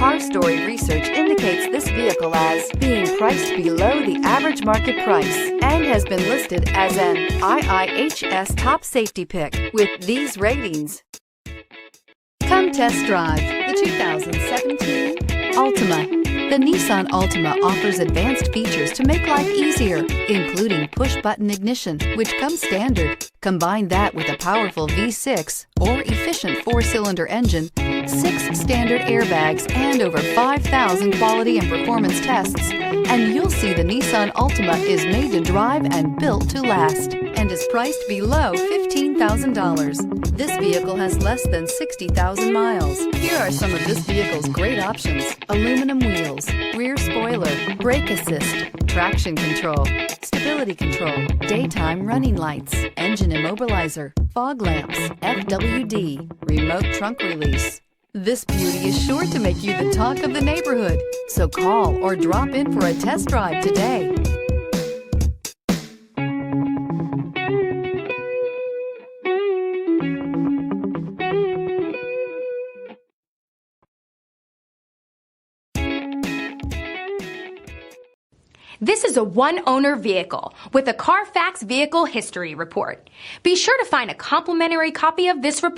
Car Story research indicates this vehicle as being priced below the average market price and has been listed as an IIHS top safety pick with these ratings. Come test drive the 2017 Altima. The Nissan Altima offers advanced features to make life easier, including push-button ignition, which comes standard. Combine that with a powerful V6 or efficient 4-cylinder engine, 6 standard airbags, and over 5,000 quality and performance tests, and you'll see the Nissan Altima is made to drive and built to last and is priced below $15,000. This vehicle has less than 60,000 miles. Here are some of this vehicle's great options: aluminum wheels, rear spoiler, brake assist, traction control, stability control, daytime running lights, engine immobilizer, fog lamps, FWD, remote trunk release. This beauty is sure to make you the talk of the neighborhood, so call or drop in for a test drive today. This is a one-owner vehicle with a CARFAX Vehicle History Report. Be sure to find a complimentary copy of this report